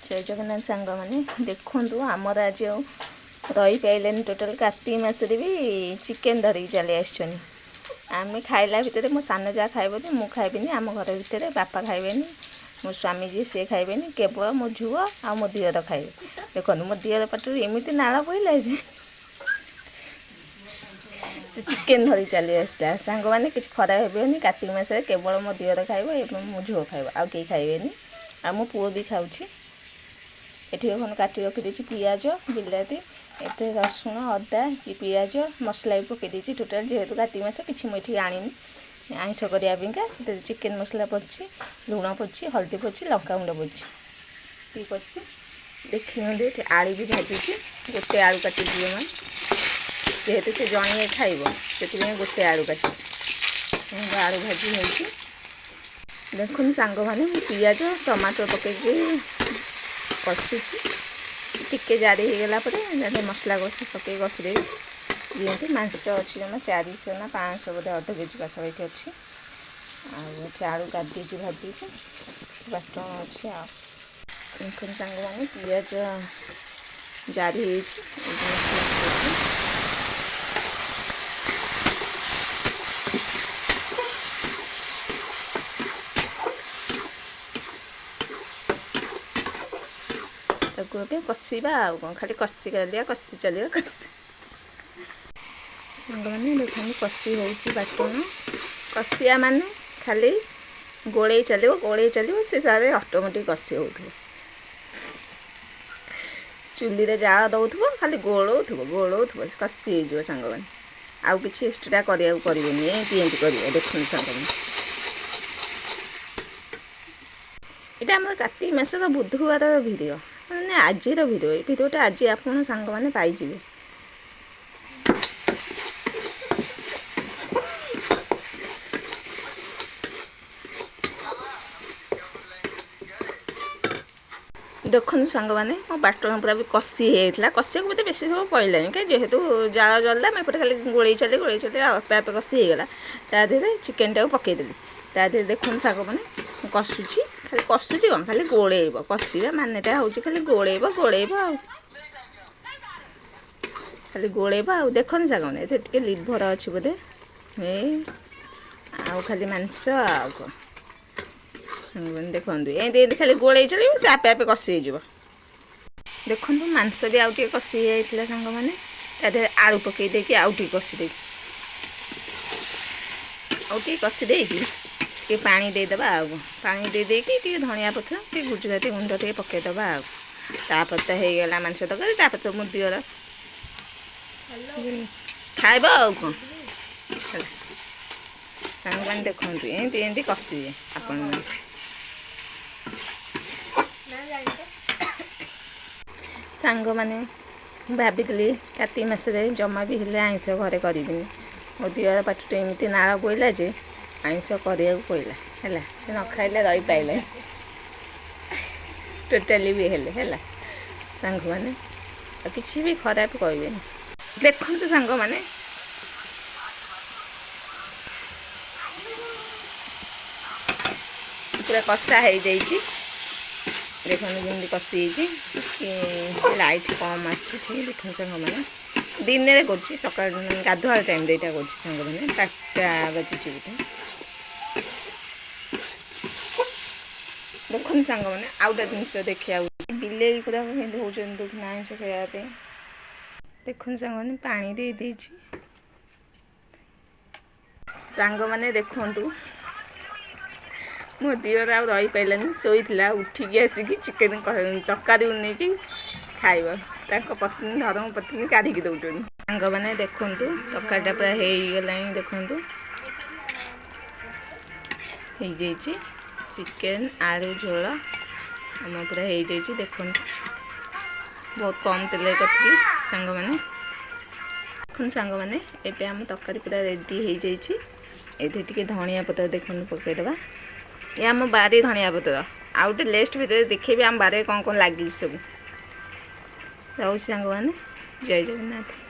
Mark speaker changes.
Speaker 1: जय जगन्नाथ सांग मैंने देखूँ आमर आज रही पाइलेनि टोटाल कार्तिक मासरे भी चिकेन धरिक चली आम खाइला भितर मो सान जा खाइबनी मु खाइबिनी आम घर भितर बापा खाइबेनी मो स्वामी जी सी खाइबेनी केवल मो झुआ आ मो दियर खाइबे। देखो मो दियर पाटर एमती नाल पड़ा जे से चिकेन धरी चली आसला सांग मैंने किसी खराब हेनी कार्तिक मासरे केवल मो दियर खाइब मो झुआ खाइब आउ कहीं खाइबेनी आ मो पुओ भी खाऊँ। एठी एखन काटी रखी देछि पियाज बिलाती एते रसुण अदा कि पियाज मसला भी पकई देछि टोटाल जेहेतु कार्तिक मास किछि मुठी आनिनी आइंस करिया बिंका से चिकेन मसला पड़छि लुण पड़छि हल्दी पड़छि लंका गुंड पड़छि ठीक अछि। देखिए एठी आलू भी भाजुछि गोटे आलू काटि दिए मैं जेहेतु से जणिए खाइबो से गोटे आलू काटि आलू भाजी होइछि। देखुन सांग माने पियाज टमाटर पकई कषुची टिके जारी होगला मसला कषि पकई कषि दिखती मांस अच्छी जमा 400 ना 500 बोधे अर्ध केजी पाखापाखि अच्छी आलू काटी भाजिक बाटन अच्छे आखन सांग मैंने पियाज जारी ताको कषा कौन खाली कषि गलिया कषि चलिए कषि सांग मैंने देखो कषि हो बाटन कषिया मान खाली गोले चलो से सारे ऑटोमेटिक कषि हो चुली रे जाल दौथबो खाली गोलौथबो कषि हो सांग मैंने आउ किछि एक्स्ट्रा करिया करेनि एमती करिए देखुन सांग मैंने ये आम कार्तिक मासर बुधवार भिडियो मैंने आज भिडियोटा आज आप सांग मैंने पाइबे। देखो सांग मैंने मो बाटन पूरा भी कषि होता कषिया को बेस सब पड़लानी कहीं जेहेतु जाल जल्ला मैं खाली गोले चले आपे आपे कषि होगला तादेह चिकेन टाक पकईदेली तादेह देखो सांग मैंने कषुची खाली कषुची कौन खाली गोलेब कषिया मानेटा हूँ खाली गोलेब खाली गोलेब आ देखो सांग मैंने ये लिभर अच्छी बोधे आउ खाली मांस आउ कौन देखो ये खाली गोले चलो से आपे आपे कषि हो देखो मांस भी आउ टे कषि जाइए सांग मैंने तादेह आलू पकई देकी आउ टे कषि कषि देकी टे पानी देदेबा आउ पानी दे देकी टे धनिया पत्र टे गुजराती गुंड टे पकईदेबा आउ तापर तो होगला मांस तरकारी तापर तो मो दियर खाइब आउ कौन सांग मैंने देखो एमती कषि आपण सांग मैंने भाभी कार्तिक मासरे जमा भी हेले आइंस घरे करी मो दियर पाट एमती नाल बोला जे आइंस करा पड़ा है से न खाइले रही पाइले टोटाली भी हेले है सांग मैंने किसी भी खराब कहबे देखो सांग मैंने पूरा कषा हो जाइए देखो जमी कषि लाइट कम आसुच्छी देखो सांग मैंने दिन में कर गाधुआ टाइम यहाँ कर सांग मैंने 5टा बजुची बोधे देखो सांग मैंने आउ गोटे जिनस देखा बिले पूरा होती देखना आइंस खायापे देखो सांग मैंने पानी दे दीजिए सांग मैंने देखु मो दियर आ रही पाइलानी शोला उठिकी आसिकी चिकेन तरकारी नहीं खाइब पत्नी धर्म पत्नी काढ़ी दौरान सांग मैंने देखु तरकारीटा पूरा होगला देखु चिकेन आलू झोल आम पूरा हो जाइए देखो बहुत कम तेल करी सांग मैंने देखो सांग मैंने एबे आम तरकारी पूरा रेडी हो जाइए ये धनिया पत्र देखो पकईदेवा ये आम बारी धनिया पत्र आउ गए लेस्ट भितर देखेबी आम बारे कौन कौन लगी सब रोज सांग मैंने जय जगन्नाथ।